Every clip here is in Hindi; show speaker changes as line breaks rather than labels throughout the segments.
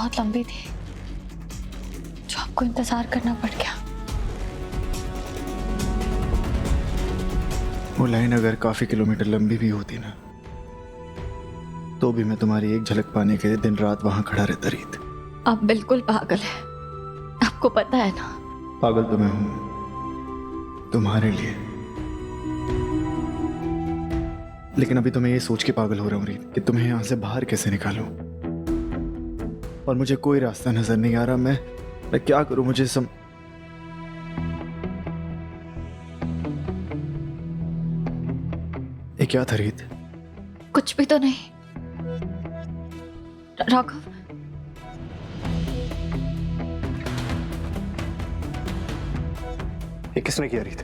बहुत लंबी थी जो आपको इंतजार करना पड़ गया।
वो लाइन अगर काफी किलोमीटर लंबी भी होती ना, तो भी मैं तुम्हारी एक झलक पाने के लिए दिन रात वहां खड़ा रहता रीत।
आप बिल्कुल पागल है, आपको पता है ना।
पागल तो मैं हूं तुम्हारे लिए, लेकिन अभी तो मैं ये सोच के पागल हो रहा हूँ रीत कि तुम्हें यहां से बाहर कैसे निकालूं, और मुझे कोई रास्ता नजर नहीं आ रहा। मैं क्या करूं? मुझे ये क्या था रीत?
कुछ भी तो नहीं राघव।
ये किसने किया रीत?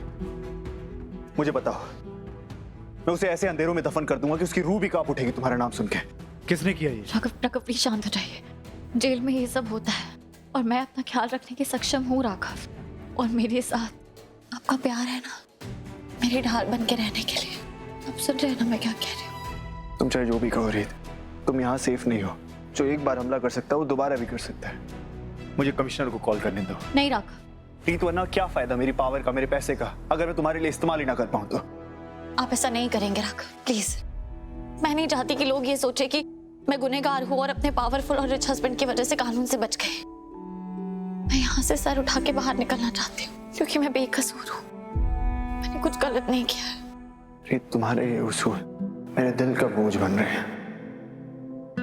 मुझे बताओ, मैं उसे ऐसे अंधेरों में दफन कर दूंगा कि उसकी रूह भी कांप उठेगी तुम्हारा नाम सुन के। किसने किया ये?
राघव प्लीज शांत हो जाइए। जेल में ये सब होता है और मैं अपना ख्याल रखने के सक्षम हूँ राघव, और मेरे साथ आपका प्यार है ना, मेरी ढाल बन के रहने के लिए। आप सुन रहे हैं ना मैं क्या कह रही हूँ?
तुम चाहे जो भी कहो रीत, तुम यहाँ सेफ नहीं हो। जो एक बार हमला कर सकता है वो दोबारा भी कर सकता है। मुझे कमिश्नर को कॉल करने दो।
नहीं राघव।
रीत, वरना क्या फायदा मेरी पावर का, मेरे पैसे का, अगर मैं तुम्हारे लिए इस्तेमाल ही ना कर पाऊं तो?
आप ऐसा नहीं करेंगे राघव, प्लीज। मैं नहीं चाहती कि लोग ये सोचे कि मैं गुनहगार हूँ और अपने पावरफुल और रिच हस्बैंड की वजह से कानून से बच गए। मैं यहाँ से सर उठा के बाहर निकलना चाहती हूँ क्योंकि मैं बेकसूर हूँ, मैंने कुछ गलत नहीं किया है।
रीत, तुम्हारे ये उसूल मेरे दिल का बोझ बन रहे हैं।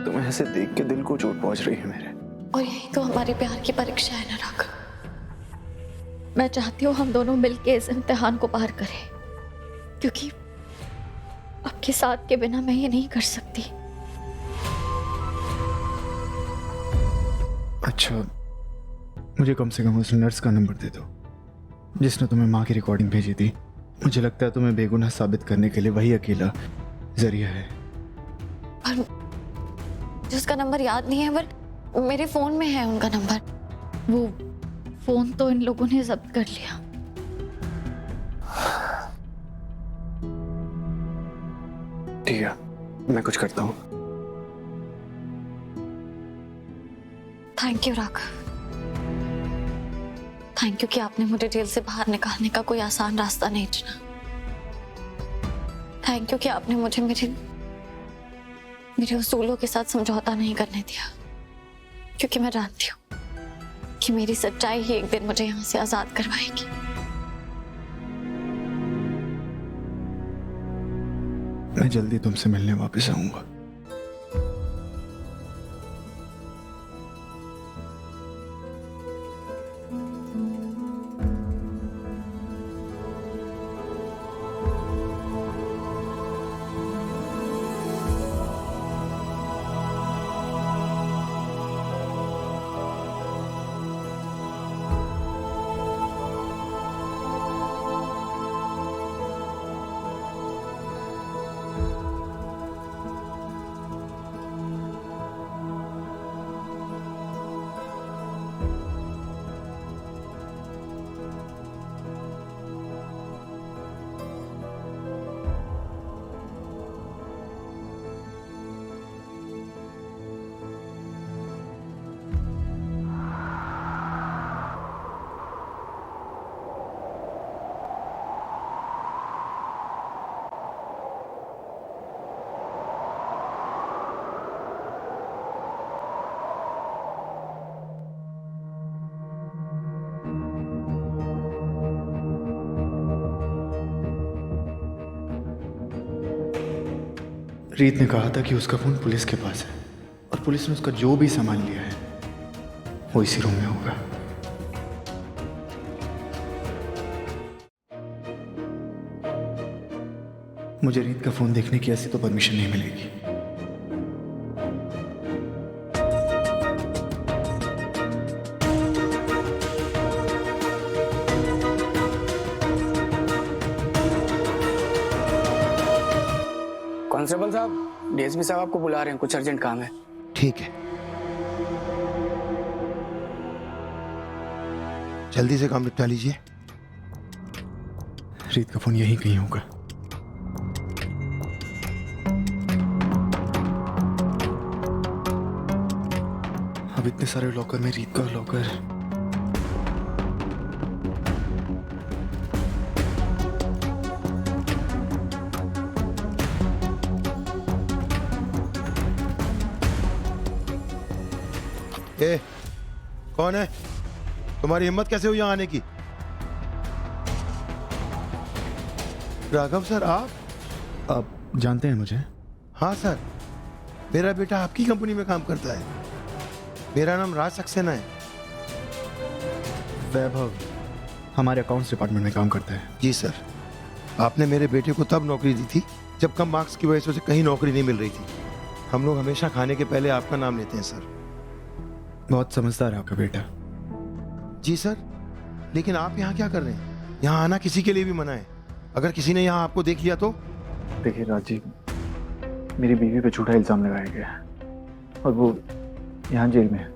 तुम्हें ऐसे देख के दिल को चोट पहुंच रही है मेरे।
और यही तो हमारे प्यार की परीक्षा है ना राघव। मैं चाहती हूँ हम दोनों मिलके इस इम्तिहान को पार करें, क्योंकि आपके साथ के बिना मैं ये नहीं कर सकती।
अच्छा, मुझे कम से कम उस नर्स का नंबर दे दो जिसने तुम्हें माँ की रिकॉर्डिंग भेजी थी। मुझे लगता है तुम्हें बेगुनाह साबित करने के लिए वही अकेला जरिया है।
पर जिसका नंबर याद नहीं है, पर मेरे फोन में है उनका नंबर। वो फोन तो इन लोगों ने जब्त कर लिया।
ठीक है, मैं कुछ करता हूँ।
Thank you Raghav, thank you कि आपने मुझे जेल से बाहर निकालने का कोई आसान रास्ता नहीं चुना। थैंक यू कि आपने मुझे मेरे उसूलों के साथ समझौता नहीं करने दिया, क्योंकि मैं जानती हूँ कि मेरी सच्चाई ही एक दिन मुझे यहाँ से आजाद करवाएगी।
मैं जल्दी तुमसे मिलने वापस आऊंगा। रीत ने कहा था कि उसका फोन पुलिस के पास है, और पुलिस ने उसका जो भी सामान लिया है वो इसी रूम में होगा। मुझे रीत का फोन देखने की ऐसी तो परमिशन नहीं मिलेगी।
कांस्टेबल साहब, डीएसपी साहब आपको बुला रहे हैं, कुछ अर्जेंट काम है।
ठीक है, जल्दी से काम निपटा लीजिए।
रीत का फोन यहीं कहीं होगा। अब इतने सारे लॉकर में रीत का लॉकर।
ए, कौन है? तुम्हारी हिम्मत कैसे हुई यहाँ आने की? राघव सर, आप
जानते हैं मुझे?
हाँ सर, मेरा बेटा आपकी कंपनी में काम करता है। मेरा नाम राज सक्सेना है।
वैभव हमारे अकाउंट्स डिपार्टमेंट में काम करता है।
जी सर, आपने मेरे बेटे को तब नौकरी दी थी जब कम मार्क्स की वजह से उसे कहीं नौकरी नहीं मिल रही थी। हम लोग हमेशा खाने के पहले आपका नाम लेते हैं सर।
बहुत समझदार है आपका बेटा।
जी सर, लेकिन आप यहाँ क्या कर रहे हैं? यहाँ आना किसी के लिए भी मना है। अगर किसी ने यहाँ आपको देख लिया तो?
देखिए राजीव, मेरी बीवी पे झूठा इल्जाम लगाया गया है और वो यहाँ जेल में है।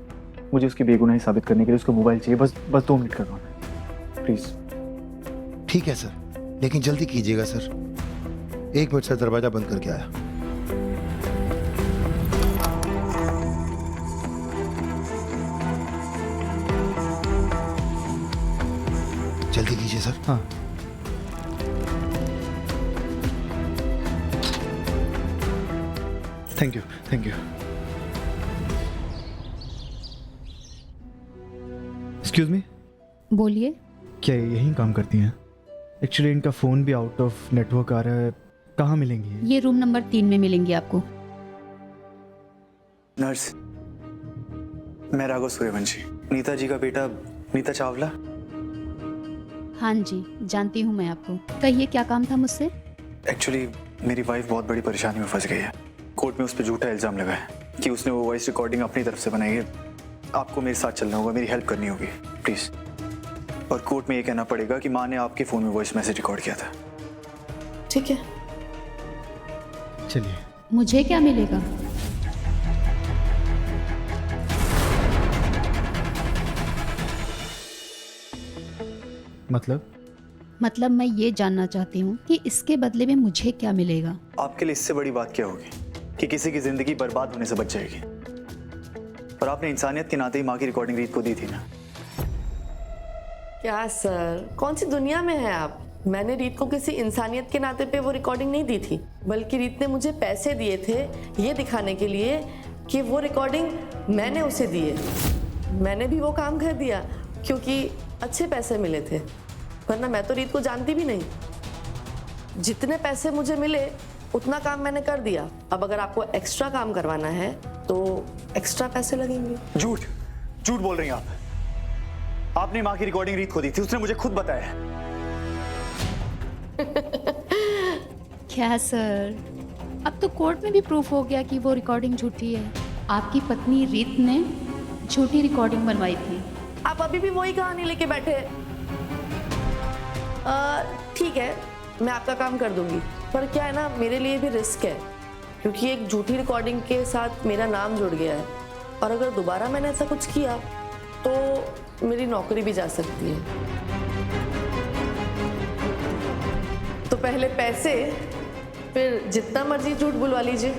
मुझे उसकी बेगुनाही साबित करने के लिए उसको मोबाइल चाहिए। बस 2 मिनट का काम है, प्लीज।
ठीक है सर, लेकिन जल्दी कीजिएगा सर। 1 मिनट सर, दरवाजा बंद करके आया। जल्दी कीजिए सर।
हाँ, thank you, thank you. Excuse me,
बोलिए।
क्या ये यहीं काम करती हैं? एक्चुअली इनका फ़ोन भी आउट ऑफ नेटवर्क आ रहा है। कहाँ मिलेंगी ये?
ये रूम नंबर 3 में मिलेंगे आपको।
नर्स, मैं राघव सूर्यवंशी, नीता जी का बेटा नीता चावला।
हाँ जी, जानती हूँ मैं आपको। कहिए, क्या काम था मुझसे?
एक्चुअली मेरी वाइफ बहुत बड़ी परेशानी में फंस गई है। कोर्ट में उस पर झूठा इल्जाम लगा है कि उसने वो वॉइस रिकॉर्डिंग अपनी तरफ से बनाई है। आपको मेरे साथ चलना होगा, मेरी हेल्प करनी होगी प्लीज़। और कोर्ट में ये कहना पड़ेगा कि माँ ने आपके फ़ोन में वॉइस मैसेज रिकॉर्ड किया था।
ठीक है,
चलिए।
मुझे क्या मिलेगा? मतलब मैं ये जानना चाहती हूँ कि इसके बदले में मुझे क्या मिलेगा।
आपके लिए इससे बड़ी बात क्या होगी कि किसी की ज़िंदगी बर्बाद होने से बच जाएगी। और आपने इंसानियत के नाते ही माँ की रिकॉर्डिंग रीत को दी थी ना।
क्या सर, कौन सी दुनिया में है आप? मैंने रीत को किसी इंसानियत के नाते पे वो रिकॉर्डिंग नहीं दी थी, बल्कि रीत ने मुझे पैसे दिए थे ये दिखाने के लिए कि वो रिकॉर्डिंग मैंने उसे दी है। मैंने भी वो काम कर दिया क्योंकि अच्छे पैसे मिले थे, वरना मैं तो रीत को जानती भी नहीं। जितने पैसे मुझे मिले उतना काम मैंने कर दिया। अब अगर आपको एक्स्ट्रा काम करवाना है तो एक्स्ट्रा पैसे लगेंगे।
झूठ झूठ बोल रही हैं आप। आपने माँ की रिकॉर्डिंग रीत को दी थी, उसने मुझे खुद बताया।
क्या सर, अब तो कोर्ट में भी प्रूफ हो गया कि वो रिकॉर्डिंग झूठी है। आपकी पत्नी रीत ने झूठी रिकॉर्डिंग बनवाई थी।
आप अभी भी वही कहानी लेके बैठे। ठीक है, मैं आपका काम कर दूंगी, पर क्या है ना, मेरे लिए भी रिस्क है क्योंकि एक झूठी रिकॉर्डिंग के साथ मेरा नाम जुड़ गया है और अगर दोबारा मैंने ऐसा कुछ किया तो मेरी नौकरी भी जा सकती है। तो पहले पैसे, फिर जितना मर्जी झूठ बुलवा लीजिए।